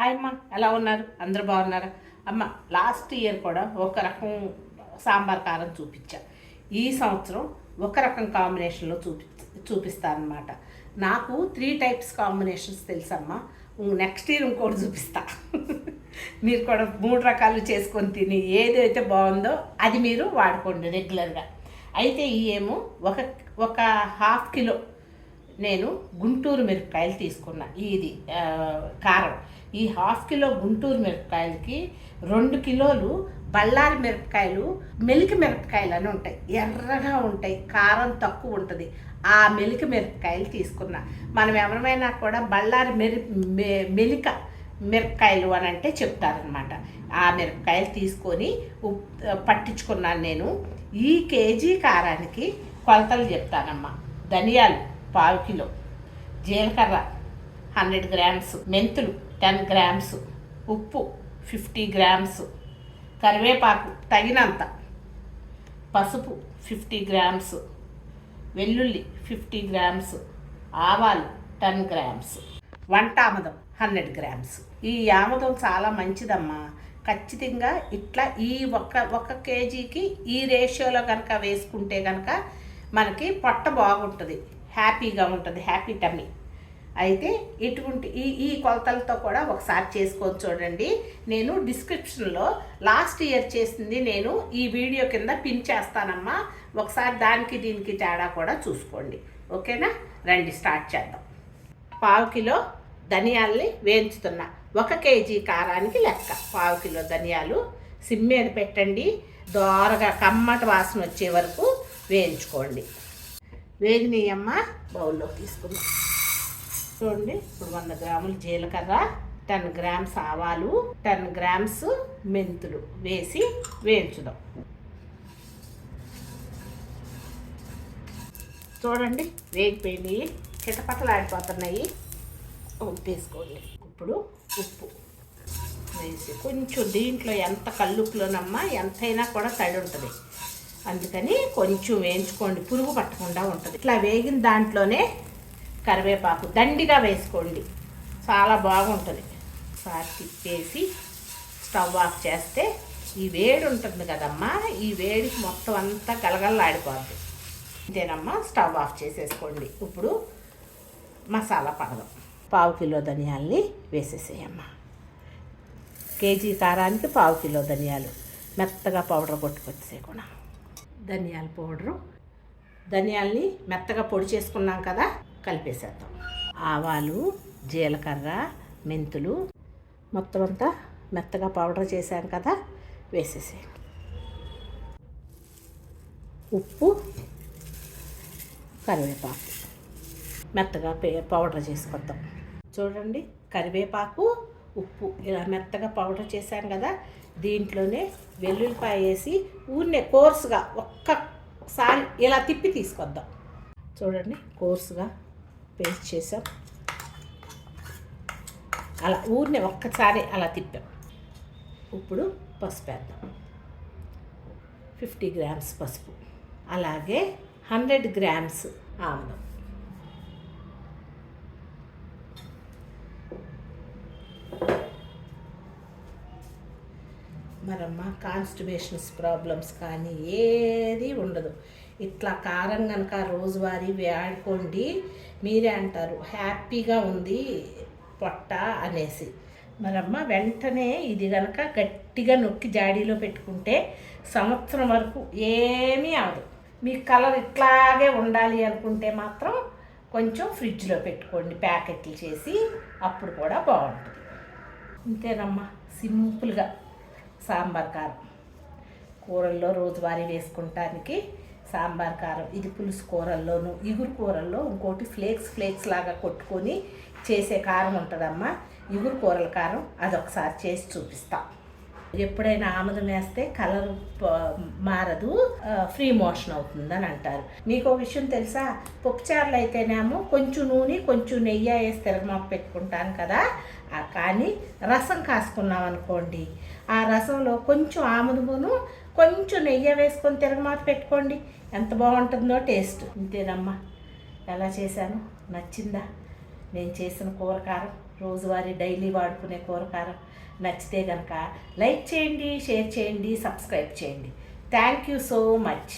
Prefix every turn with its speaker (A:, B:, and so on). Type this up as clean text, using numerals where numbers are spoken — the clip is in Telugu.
A: హాయ్ అమ్మ, ఎలా ఉన్నారు? అందరూ బాగున్నారా? అమ్మ, లాస్ట్ ఇయర్ కూడా ఒక రకం సాంబార్ కారం చూపించా. ఈ సంవత్సరం ఒక రకం కాంబినేషన్లో చూపిస్తానమాట. నాకు 3 టైప్స్ కాంబినేషన్స్ తెలుసమ్మా. నెక్స్ట్ ఇయర్ ఇంకోటి చూపిస్తా. మీరు కూడా 3 రకాలు చేసుకొని తిని ఏదైతే బాగుందో అది మీరు వాడుకోండి రెగ్యులర్గా. అయితే ఈ ఏమో ఒక ½ కిలో నేను గుంటూరు మిరపకాయలు తీసుకున్నా. ఇది కారం. ఈ ½ కిలో గుంటూరు మిరపకాయలకి 2 కిలోలు బళ్ళారి మిరపకాయలు, మెలిక మిరపకాయలు అని ఉంటాయి, ఎర్రగా ఉంటాయి, కారం తక్కువ ఉంటుంది. ఆ మెలిక మిరపకాయలు తీసుకున్నా. మనం ఎవరైనా కూడా బళ్ళారి మెలిక మిరపకాయలు అని అంటే చెప్తారనమాట. ఆ మిరపకాయలు తీసుకొని పట్టించుకున్నాను నేను. ఈ కేజీ కారానికి కొలతలు చెప్తానమ్మా. ధనియాలు 1/4 కిలో, జీలకర్ర 100 గ్రామ్స్, మెంతులు 10 గ్రామ్స్, ఉప్పు 50 గ్రామ్స్, కరివేపాకు తగినంత, పసుపు 50 గ్రామ్స్, వెల్లుల్లి 50 గ్రామ్స్, ఆవాలు 10 గ్రామ్స్, వంట ఆముదం 100 గ్రామ్స్. ఈ ఆముదం చాలా మంచిదమ్మా. ఖచ్చితంగా ఇట్లా ఈ ఒక కేజీకి ఈ రేషియోలో కనుక వేసుకుంటే కనుక మనకి పొట్ట బాగుంటుంది, హ్యాపీగా ఉంటుంది, హ్యాపీ టమ్మీ. అయితే ఇటువంటి ఈ కొలతలతో కూడా ఒకసారి చేసుకొని చూడండి. నేను డిస్క్రిప్షన్లో లాస్ట్ ఇయర్ చేసింది నేను ఈ వీడియో కింద పిన్ చేస్తానమ్మా. ఒకసారి దానికి దీనికి తేడా కూడా చూసుకోండి. ఓకేనా? రండి స్టార్ట్ చేద్దాం. 1/4 కిలో ధనియాల్ని వేయించుతున్నా. 1 కేజీ కారానికి లెక్క 1/4 కిలో ధనియాలు సిమ్ మీద పెట్టండి. దోరగా కమ్మటి వాసన వచ్చే వరకు వేయించుకోండి. వేగినయమ్మ బౌల్లో తీసుకుందాం. చూడండి, ఇప్పుడు 100 గ్రాములు జీలకర్ర, 10 గ్రామ్స్ ఆవాలు, 10 గ్రామ్స్ మెంతులు వేసి వేయించుదాం. చూడండి, వేగిపోయినాయి, చిటపటలాడిపోతున్నాయి. తీసుకోండి. ఇప్పుడు ఉప్పు వేసి కొంచెం, దీంట్లో ఎంత కల్లుపులోనమ్మా ఎంతైనా కూడా తడి ఉంటుంది, అందుకని కొంచెం వేయించుకోండి, పురుగు పట్టకుండా ఉంటుంది. ఇట్లా వేగిన దాంట్లోనే కరివేపాకు దండిగా వేసుకోండి, చాలా బాగుంటుంది. ఒకసారి తిప్పేసి స్టవ్ ఆఫ్ చేస్తే ఈ వేడి ఉంటుంది కదమ్మా, ఈ వేడికి మొత్తం అంతా గలగలలాడిపోద్ది. అంతేనమ్మా, స్టవ్ ఆఫ్ చేసేసుకోండి. ఇప్పుడు మసాలా పడదాం. 1/4 కిలో ధనియాల్ని వేసేసేయమ్మా. కేజీ కారానికి 1/4 కిలో ధనియాలు మెత్తగా పౌడర్ కొట్టుకొచ్చేయకుండా. ధనియాల పౌడరు, ధనియాల్ని మెత్తగా పొడి చేసుకున్నాం కదా, కలిపేసేద్దాం. ఆవాలు, జీలకర్ర, మెంతులు మొత్తం అంతా మెత్తగా పౌడర్ చేశాను కదా, వేసేసే. ఉప్పు, కరివేపాకు మెత్తగా పౌడర్ చేసుకొద్దాం. చూడండి, కరివేపాకు, ఉప్పు ఇలా మెత్తగా పౌడర్ చేశాను కదా, దీంట్లోనే వెల్లుల్లిపాయ వేసి ఊరినే కోర్సుగా ఒక్కసారి ఇలా తిప్పి తీసుకొద్దాం. చూడండి, కోర్సుగా పేస్ట్ చేసాం. అలా ఊరినే ఒక్కసారి అలా తిప్పాం. ఇప్పుడు పసుపు వేద్దాం. 50 గ్రామ్స్ పసుపు, అలాగే 100 గ్రామ్స్ ఆముదం. మరమ్మ కాన్స్టిబేషన్స్ ప్రాబ్లమ్స్ కానీ ఏది ఉండదు. ఇట్లా కారం కనుక రోజువారీ వాడుకోండి, మీరే అంటారు హ్యాపీగా ఉంది పొట్ట అనేసి. మరమ్మ వెంటనే ఇది కనుక గట్టిగా నొక్కి జాడీలో పెట్టుకుంటే సంవత్సరం వరకు ఏమీ అవదు. మీ కలర్ ఇట్లాగే ఉండాలి అనుకుంటే మాత్రం కొంచెం ఫ్రిడ్జ్లో పెట్టుకోండి, ప్యాకెట్లు చేసి, అప్పుడు కూడా బాగుంటుంది. ఇంతేనమ్మా, సింపుల్గా సాంబార్ కారం. కూరల్లో రోజువారీ వేసుకుంటానికి సాంబార్ కారం. ఇది పులుసు కూరల్లోనూ, ఇగురు కూరల్లో ఇంకోటి ఫ్లేక్స్ లాగా కొట్టుకొని చేసే కారం ఉంటుందమ్మా, ఇగురు కూరల కారం. అదొకసారి చేసి చూపిస్తా. ఎప్పుడైనా ఆముదం వేస్తే కలర్ మారదు, ఫ్రీ మోషన్ అవుతుందని అంటారు. మీకు ఒక విషయం తెలుసా? పప్పుచారులు అయితేనేమో కొంచెం నూనె కొంచెం నెయ్యి వేసి తిరగమాకు పెట్టుకుంటాను కదా, కానీ రసం కాసుకున్నాం అనుకోండి, ఆ రసంలో కొంచెం ఆముదమును కొంచెం నెయ్యి వేసుకొని తిరగమాత పెట్టుకోండి, ఎంత బాగుంటుందో టేస్ట్. ఇంతేనమ్మా, ఎలా చేశాను? నచ్చిందా నేను చేసిన కూర కారం? రోజువారీ డైలీ వాడుకునే కూర కారం. నచ్చితే కనుక లైక్ చేయండి, షేర్ చేయండి, సబ్స్క్రైబ్ చేయండి. Thank you so much.